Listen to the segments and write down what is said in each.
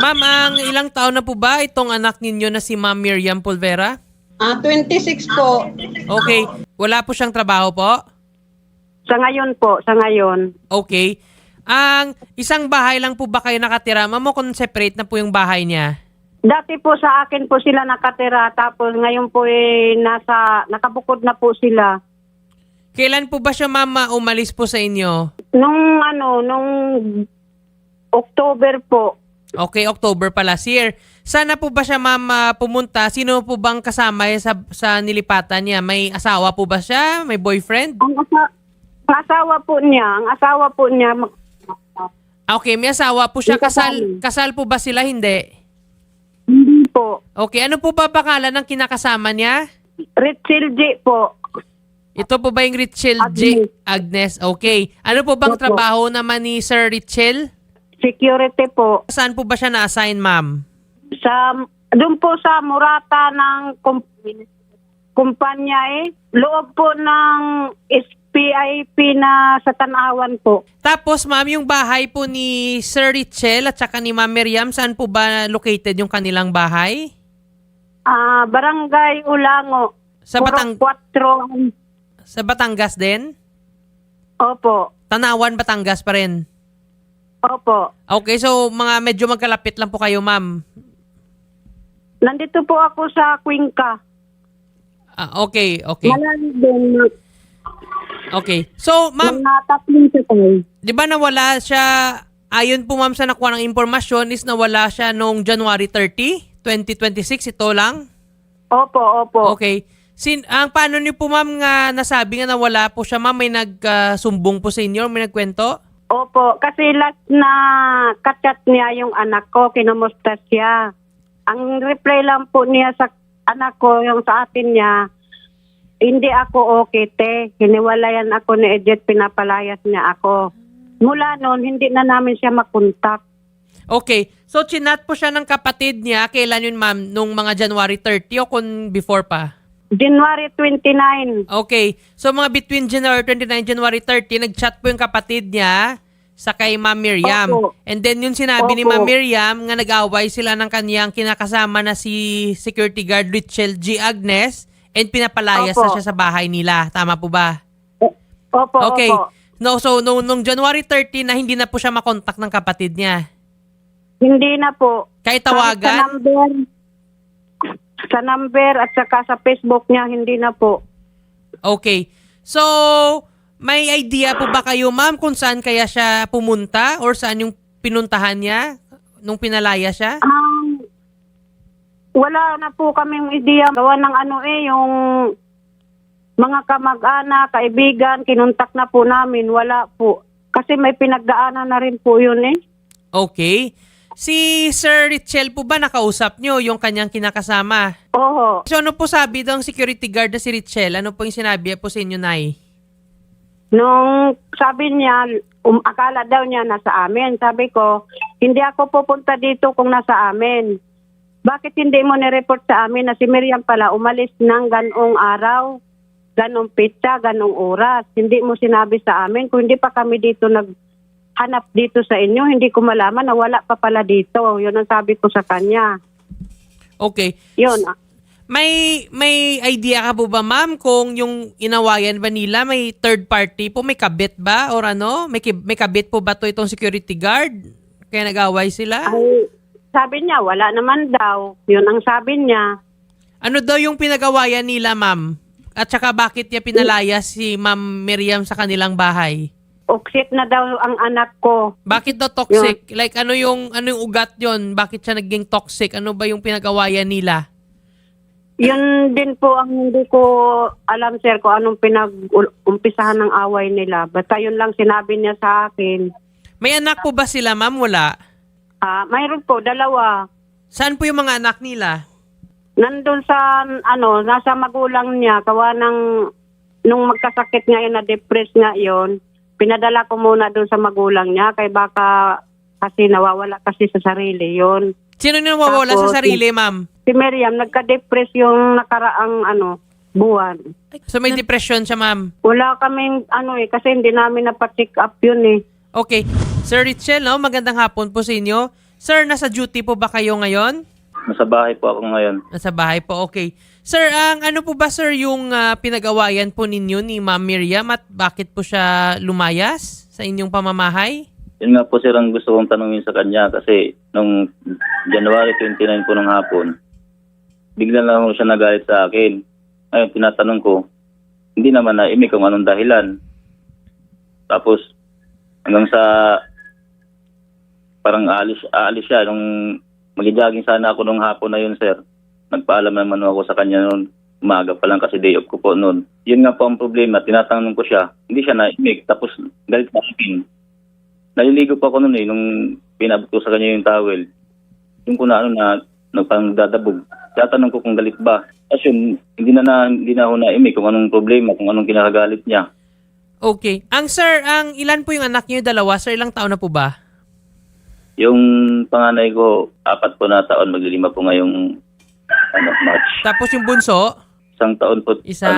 Ma'am, ang ilang taon na po ba itong anak ninyo na si Ma'am Miriam Pulvera? 26 po. Okay. Wala po siyang trabaho po? Sa ngayon po, sa ngayon. Okay. Ang isang bahay lang po ba kayo nakatira? Ma'am, o kung separate na po yung bahay niya? Dati po sa akin po sila nakatira, tapos ngayon po nakabukod na po sila. Kailan po ba siya, ma'am, umalis po sa inyo? Nung October po. Okay, October pa last year. Sana po ba siya, ma'am, pumunta? Sino po bang kasama sa nilipatan niya? May asawa po ba siya? May boyfriend? Ang asawa po niya, Okay, may asawa po siya. May kasama. Kasal po ba sila? Hindi. hindi po. Okay, ano po ba pangalan ng kinakasama niya? Richel J po. Ito po ba yung Richel J? Agnes. Okay. Ano po bang Opo. trabaho naman ni Sir Richel? Security po. Saan po ba siya na-assign, ma'am? Doon po sa Murata ng kumpanya loob po ng SPIP na sa Tanawan po. Tapos, ma'am, yung bahay po ni Sir Richel at saka ni Ma'am Miriam, saan po ba located yung kanilang bahay? Barangay Ulango. Sa Sa Batangas din? Opo. Tanawan, Batangas pa rin. Opo. Okay, so medyo magkalapit lang po kayo, ma'am. Nandito po ako sa Cuenca. Okay. Malalim din. Okay. So, ma'am, Tatlong tayo. di ba nawala siya, ayon po ma'am sa nakuha ng impormasyon, is nawala siya noong January 30, 2026, ito lang? Opo. Okay. Paano niyo po ma'am nga nasabi nga nawala po siya, ma'am? May nagsumbong po sa inyo? May nagkwento? Opo, kasi last na kachat niya yung anak ko, kinumusta siya. Ang reply lang po niya sa anak ko, yung sa atin niya, hindi ako okay, te. Hiniwalayan ako ni Edith, pinapalayas niya ako. Mula noon, hindi na namin siya makontak. Okay. So, chinat po siya ng kapatid niya. Kailan yun, ma'am? Nung mga January 30 o kung before pa? January 29. Okay. So, mga between January 29 January 30, nag-chat po yung kapatid niya sa kay Ma'am Miriam. Opo. And then, yung sinabi ni Opo. Ma'am Miriam nga nag-away sila ng kaniyang kinakasama na si security guard Richel G. Agnes and pinapalayas Opo. na siya sa bahay nila. Tama po ba? Opo, Okay. opo. No, so, nung January 30 na hindi na po siya makontak ng kapatid niya. Hindi na po. Kahit Kahit tawagan? Sa number at saka sa Facebook niya, hindi na po. Okay. So, may idea po ba kayo, ma'am, kung saan kaya siya pumunta or saan yung pinuntahan niya nung pinalaya siya? Wala na po kaming ideya. Gawa ng yung mga kamag-anak, kaibigan, kinuntak na po namin. Wala po. Kasi may pinagdaanan na rin po yun Okay. Si Sir Richel po ba nakausap nyo yung kanyang kinakasama? Oho. So ano po sabi daw ang security guard na si Richel? Ano po yung sinabi po sa inyo, Nay? Nung sabi niya, akala daw niya nasa amin. Sabi ko, hindi ako pupunta dito kung nasa amin. Bakit hindi mo nireport sa amin na si Miriam pala umalis ng ganong araw, ganong pitsa, ganong oras? Hindi mo sinabi sa amin. Kung hindi pa kami dito naghanap dito sa inyo, hindi ko malaman na wala pa pala dito. Yun ang sabi ko sa kanya. Okay. Yun. May idea ka po ba, ma'am, kung yung inawayan ba nila may third party po? May kabit ba? Or ano? May kabit po ba to itong security guard? Kaya nag-away sila? Ay, sabi niya, wala naman daw. Yun ang sabi niya. Ano daw yung pinag-awayan nila, ma'am? At saka bakit niya pinalaya si Ma'am Miriam sa kanilang bahay? Oksit na daw ang anak ko. Bakit daw toxic? Like ano yung ugat yon? Bakit siya naging toxic? Ano ba yung pinag-awayan nila? Yun din po ang hindi ko alam, sir, kung anong pinag-umpisahan ng away nila. Basta yun lang sinabi niya sa akin. May anak po ba sila, ma'am? Wala. Mayroon po, 2. Saan po yung mga anak nila? Nandun sa, nasa magulang niya, nung magkasakit nga yun, na-depress nga yun, pinadala ko muna doon sa magulang niya, kay baka kasi nawawala kasi sa sarili yun. Sino nyung nawawala Tapos, sa sarili, ma'am? Si Miriam, nagka-depress yung nakaraang, buwan. So may depression siya, ma'am? Wala kaming, kasi hindi namin napacheck up yun . Okay. Sir Richel, no? Magandang hapon po sa inyo. Sir, nasa duty po ba kayo ngayon? Nasa bahay po ako ngayon. Nasa bahay po, okay. Sir, ang ano po ba sir yung pinag-awayan po ninyo ni Ma'am Miriam at bakit po siya lumayas sa inyong pamamahay? Yun nga po sir ang gusto kong tanungin sa kanya kasi nung January 29 po ng hapon, bigla lang ho siya nagalit sa akin. Ngayon tinatanong ko, hindi naman na kung anong dahilan. Tapos hanggang sa parang aalis siya nung mag-jogging sana ako nung hapon na yun sir. Nagpaalam naman ako sa kanya noon. Umaga pa lang kasi day off ko po noon. Yun nga po ang problema. Tinatanong ko siya. Hindi siya na-imik. Tapos galit na akin. Naliligo pa ako noon nung pinabot ko sa kanya yung towel. Yung kung na nagpangdadabog. Tinatanong ko kung galit ba. Kasi yun, hindi na ako na-imik kung anong problema, kung anong kinakagalit niya. Okay. Ang ilan po yung anak niyo? Dalawa? Sir, ilang taon na po ba? Yung panganay ko, 4 po na taon. Maglilima po ngayong March. Tapos yung bunso? 1 taon po. Isa.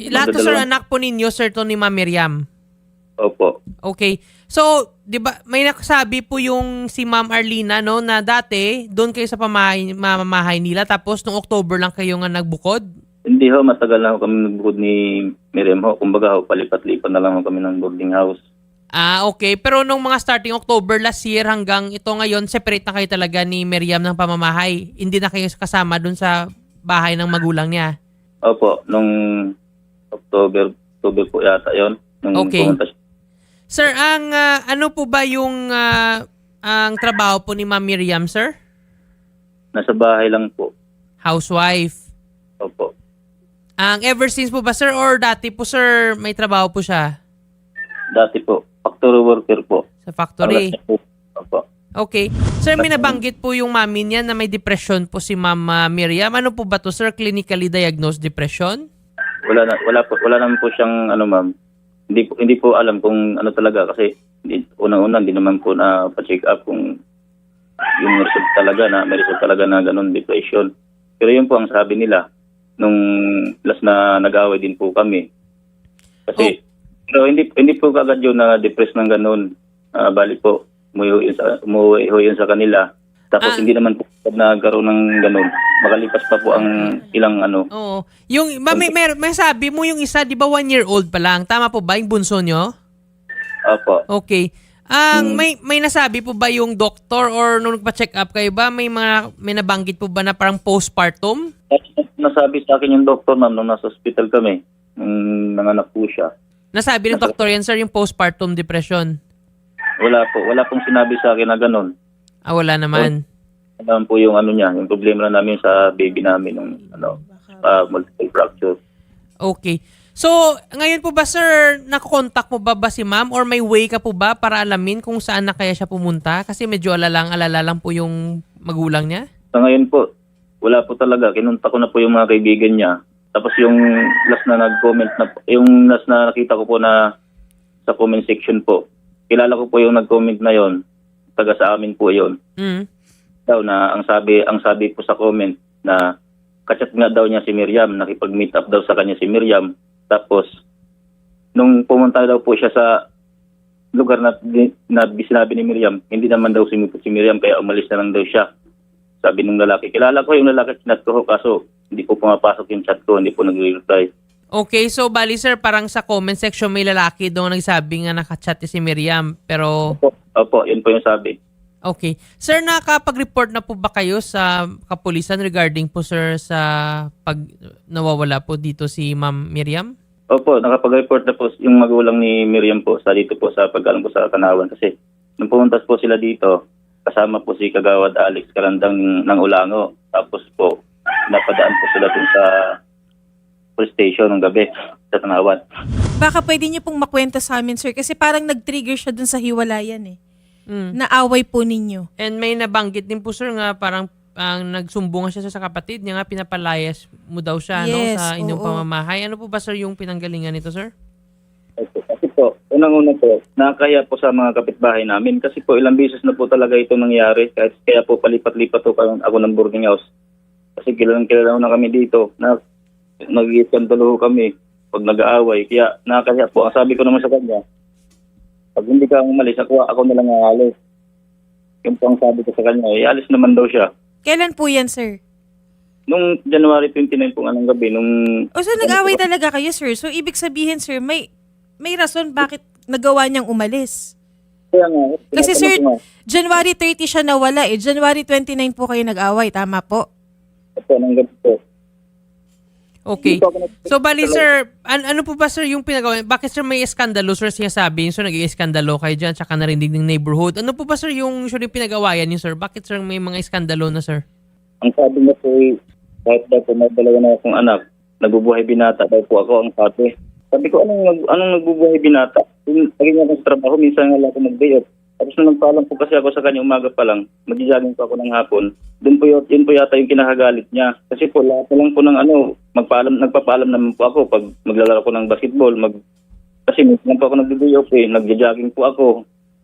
Lahat to sir, anak po ninyo, sir, to ni Ma'am Miriam. Opo. Okay. So, 'di ba may nakasabi po yung si Ma'am Arlina no na dati doon kayo sa mamamahay nila tapos nung October lang kayo nga nagbukod? Hindi ho, matagal na ho kami nagbukod ni Miriam ho. Kumbaga ho, palipat-lipat na lang ho kami ng boarding house. Ah, okay. Pero nung mga starting October last year hanggang ito ngayon, separate na kayo talaga ni Miriam ng pamamahay. Hindi na kayo kasama doon sa bahay ng magulang niya. Opo, nung October po yata yon. Okay. Sir, ang ano po ba yung ang trabaho po ni Ma'am Miriam, sir? Nasa bahay lang po. Housewife. Opo. Ang ever since po ba, sir, or dati po, sir, may trabaho po siya? Dati po, factory worker po. Sa factory. Opo. Okay. Sir, may nabanggit po yung mami niya na may depression po si Ma'am Miriam. Ano po ba to, sir? Clinically diagnosed depression? Wala naman po siyang ma'am. Hindi po alam kung ano talaga kasi unang-una hindi naman po na pa-check up kung yung result talaga na may result talaga na ganun depression. Pero yun po ang sabi nila nung last na nag-away din po kami. Kasi pero hindi po kagad yun na depressed ng ganun. Bali po umuwi yun sa kanila. Tapos hindi naman po nagkaroon ng ganun. Makalipas pa po ang ilang Oo. Yung, may sabi mo yung isa, di ba 1-year-old pa lang? Tama po ba yung bunso nyo? Opo. Okay. May nasabi po ba yung doktor or nung nagpa-check up kayo ba, may nabanggit po ba na parang postpartum? Nasabi sa akin yung doktor ma'am nung nasa hospital kami. Nanganak po siya. Nasabi ng doktor yan, sir, yung postpartum depression? Wala po. Wala pong sinabi sa akin na ganun. Wala naman. Alam po yung niya, yung problema na namin sa baby namin ng multiple fracture. Okay. So, ngayon po ba, sir, nakokontak mo ba si ma'am or may way ka po ba para alamin kung saan na kaya siya pumunta? Kasi medyo alala lang po yung magulang niya. Sa ngayon po, wala po talaga. Kinunta ko na po yung mga kaibigan niya. Tapos yung last na nag-comment yung last na nakita ko po na sa comment section po, kilala ko po yung nag-comment na yon. Taga sa amin po yon. Daw na ang sabi po sa comment na kachat nga daw niya si Miriam, nakipag-meet up daw sa kanya si Miriam. Tapos nung pumunta daw po siya sa lugar na sinabi ni Miriam, hindi naman daw sumipot si Miriam kaya umalis na lang daw siya. Sabi ng lalaki, kilala ko yung lalaki chat ko kaso hindi po pumapasok yung chat ko, hindi po nag-reply. Okay, so bali sir, parang sa comment section may lalaki doon nagsabi nga nakachat si Miriam, pero... Opo, yun po yung sabi. Okay. Sir, nakapag-report na po ba kayo sa kapulisan regarding po sir sa pag nawawala po dito si Ma'am Miriam? Opo, nakapag-report na po yung magulang ni Miriam po sa dito po sa paggalang po sa Kanawan kasi nung pumuntas po sila dito, kasama po si Kagawad Alex Karandang ng Ulango. Tapos po, napadaan po sila dun sa police station ng gabi sa Kanawan. Baka pwede niyo pong makwento sa amin, sir, kasi parang nag-trigger siya dun sa hiwalayan eh. Naaway po ninyo. And may nabanggit din po sir nga parang nagsumbungan siya sa kapatid niya nga pinapalayas mo daw siya sa inyong pamamahay. Ano po ba sir yung pinanggalingan nito sir? Kasi po, unang-una po, nakakaya po sa mga kapitbahay namin kasi po ilang beses na po talaga ito nangyari kaya po palipat-lipat po ako ng boarding house. Kasi kilala na kami dito na nag-iiskandalo kami pag nag-aaway. Kaya nakakaya po. Ang sabi ko naman sa kanya, pag hindi ka umalis, ako na lang aalis. Yung po ang sabi ko sa kanya, alis naman daw siya. Kailan po yan, sir? Nung January 29 po anong gabi, O so nag-away talaga kayo, sir. So ibig sabihin, sir, may rason bakit nagawa niyang umalis. Kaya nga, Kasi sir, tinatanong ko nga, January 30 siya nawala eh. January 29 po kayo nag-away, tama po? po, anong gabi po. Okay. Hindi po ako So, bali, sir, ano po ba, sir, yung pinagawa? Bakit, sir, may eskandalo, sir, siya sabi? So, nag-ieskandalo kayo dyan, tsaka narinig ng neighborhood. Ano po ba, sir, yung usually pinagawayan niyo, sir? Bakit, sir, may mga eskandalo na, sir? Ang sabi niya po, kahit daw po may dalawa na akong anak, nagbubuhay binata daw po ako ang sabi. Sabi ko, anong nagbubuhay binata? Lagi niya akong sa trabaho, minsan nga lang ako mag-day off. Tapos nung nagpaalam po kasi ako sa kanya umaga pa lang, mag-jogging po ako ng hapon. Yun po yata yung kinakagalit niya. Kasi po lahat na lang po ng nagpapaalam naman po ako pag maglalaro ko ng basketball. Kasi minsan po ako nag-day off nag-jogging po ako.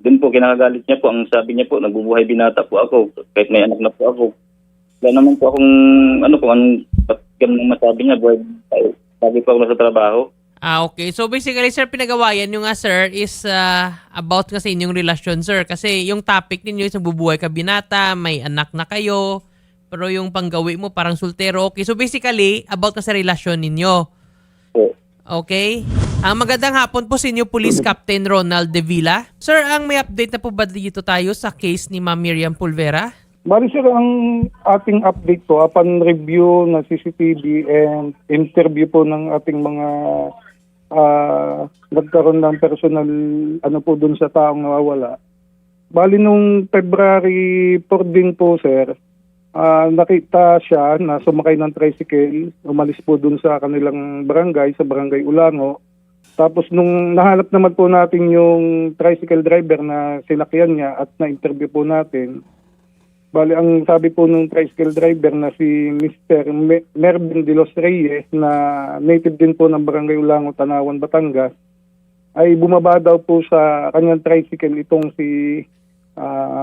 Doon po kinakagalit niya po. Ang sabi niya po, nagbubuhay binata po ako. Kahit may anak na po ako. Wala naman po akong, anong masabi niya, buhay tayo. Sabi po ako sa trabaho. Okay. So, basically, sir, pinagawayan nyo nga, sir, is about kasi inyong relasyon, sir. Kasi yung topic ninyo is nagbubuhay ka binata, may anak na kayo, pero yung panggawi mo parang sultero. Okay. So, basically, about na sa relasyon ninyo. Po. Okay. Ang magandang hapon po sa inyo, Police Captain Ronald De Villa. Sir, ang may update na po ba dito tayo sa case ni Ma'am Miriam Pulvera? Bali sir, ang ating update po upon review ng CCTV and interview po ng ating mga nagkaroon ng personal po dun sa taong nawawala. Bali nung February 4 din po sir, nakita siya na sumakay ng tricycle, umalis po dun sa kanilang barangay, sa barangay Ulango. Tapos nung nahanap naman po natin yung tricycle driver na sinakyan niya at na-interview po natin, bali, ang sabi po nung tricycle driver na si Mr. Mervin de los Reyes na native din po ng Barangay Ulango, Tanawan, Batangas, ay bumaba daw po sa kanyang tricycle itong si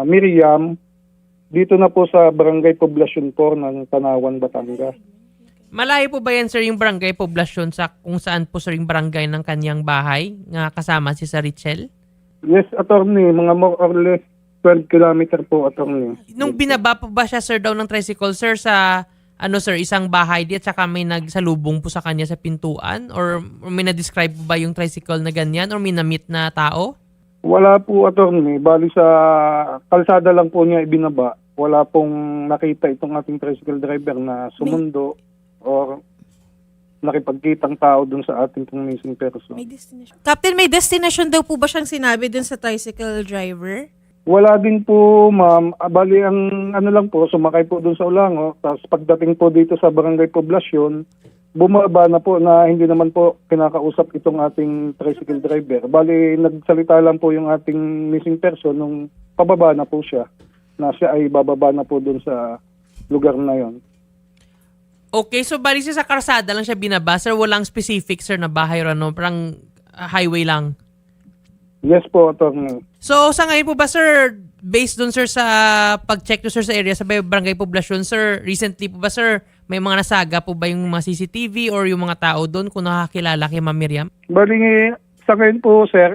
Miriam dito na po sa Barangay Poblacion 4 ng Tanawan, Batangas. Malayo po ba yan, sir, yung barangay poblasyon sa kung saan po, sir, yung barangay ng kanyang bahay nga kasama si Sir Richel? Yes, attorney, mga more or less 12 kilometer po, attorney. Nung binaba po ba siya, sir, daw ng tricycle, sir, sa sir, isang bahay di at saka may nagsalubong po sa kanya sa pintuan? Or may na-describe po ba yung tricycle na ganyan? Or may na-meet na tao? Wala po, attorney. Bali sa kalsada lang po niya ibinaba. Wala pong nakita itong ating tricycle driver na sumundo or nakipagkitang tao dun sa ating pong missing person. May destination. Captain, may destination daw po ba siyang sinabi dun sa tricycle driver? Wala din po, ma'am. Bali, ang lang po, sumakay po dun sa Ulango. Tapos pagdating po dito sa Barangay Poblacion, bumaba na po na hindi naman po kinakausap itong ating tricycle driver. Bali, nagsalita lang po yung ating missing person nung pababa na po siya. Na siya ay bababa na po dun sa lugar na yon. Okay, so bali siya sa karsada lang siya binaba, sir. Walang specific, sir, na bahay or ano. Parang highway lang. Yes po, attorney. So, sa ngayon po ba, sir, based dun, sir, sa pag-check nyo, sir, sa area, sa barangay poblasyon, sir, recently po ba, sir, may mga nasaga po ba yung mga CCTV or yung mga tao doon kung nakakilala kay Ma'am Miriam? Bali, sa ngayon po, sir,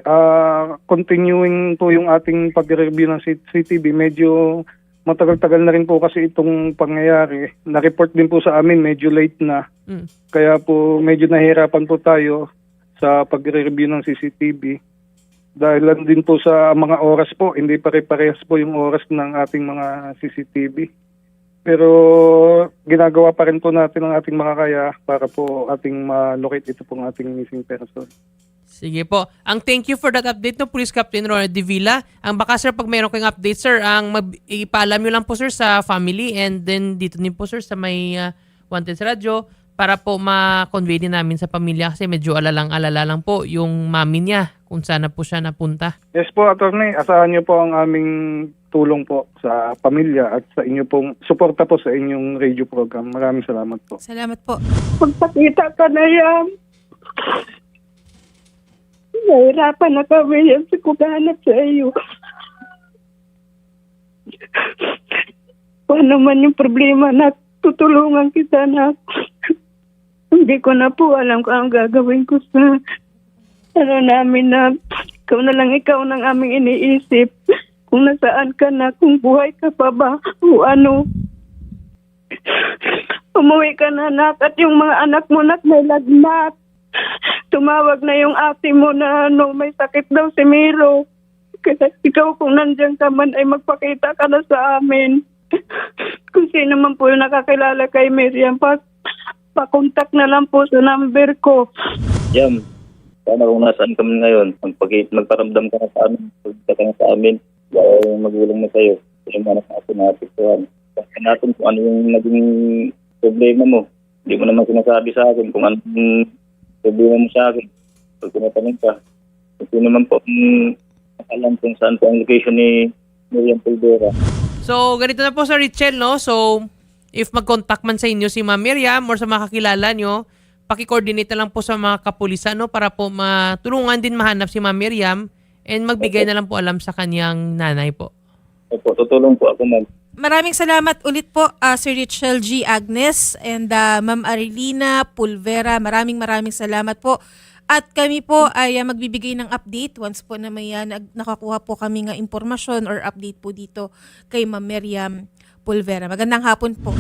continuing po yung ating pag-review ng CCTV. Medyo matagal-tagal na rin po kasi itong pangyayari. Na-report din po sa amin, medyo late na. Kaya po, medyo nahihirapan po tayo sa pag-review ng CCTV. Dahil lang din po sa mga oras po, hindi pare-parehas po yung oras ng ating mga CCTV. Pero ginagawa pa rin po natin ang ating makakaya para po ating ma-locate ito pong ating missing person. Sige po. Ang thank you for that update no, Police Captain Ronald De Villa. Ang baka, sir, pag mayroon kayong update, sir, ang ipaalam nyo lang po, sir, sa family and then dito din po, sir, sa may Wanted sa radyo para po ma-convey din namin sa pamilya kasi medyo alala lang po yung mami niya kung saan na po siya napunta. Yes po, attorney. Asahan niyo po ang aming tulong po sa pamilya at sa inyo pong suporta po sa inyong radio program. Maraming salamat po. Salamat po. Pagpakita ka na yan. Nahirapan na kami yan sa kuganap sa iyo. Paano man yung problema na tutulungan kita na hindi ko na po alam kung ang gagawin ko sa namin na ikaw na lang ikaw ng aming iniisip. kung nasaan ka na, kung buhay ka pa ba, o ano. Umuwi ka na, anak, at yung mga anak mo na may lagnat. Tumawag na yung ate mo na may sakit daw si Miro. Kaya ikaw kung nandiyan ka man ay magpakita ka na sa amin. Kung sino man po yung nakakilala kay Miriam, pakontak na lang po sa number ko. Yam, sana kung nasaan ka man ngayon, magparamdam ka na sa amin, magpagkita ka na sa amin, dahil magulang mo sa'yo, yung mga natin natin. Kasi natin kung ano yung naging problema mo. Hindi mo naman sinasabi sa akin kung ano yung problema mo sa akin. Pag tinatanong ka, kung sino naman po alam kung saan po ang location ni Miriam Pulvera. So, ganito na po Sir Richel, no? So, if mag-contact man sa inyo si Ma'am Miriam or sa mga kakilala nyo, paki-coordinate na lang po sa mga kapulisan, no? Para po matulungan din mahanap si Ma'am Miriam and magbigay na lang po alam sa kanyang nanay po. Opo, tutulong po ako Maraming salamat ulit po, Sir Richel G. Agnes and Ma'am Arilina Pulvera. Maraming salamat po. At kami po ay magbibigay ng update once po na may nakakuha po kami ng impormasyon or update po dito kay Ma'am Miriam Pulvera. Magandang hapon po.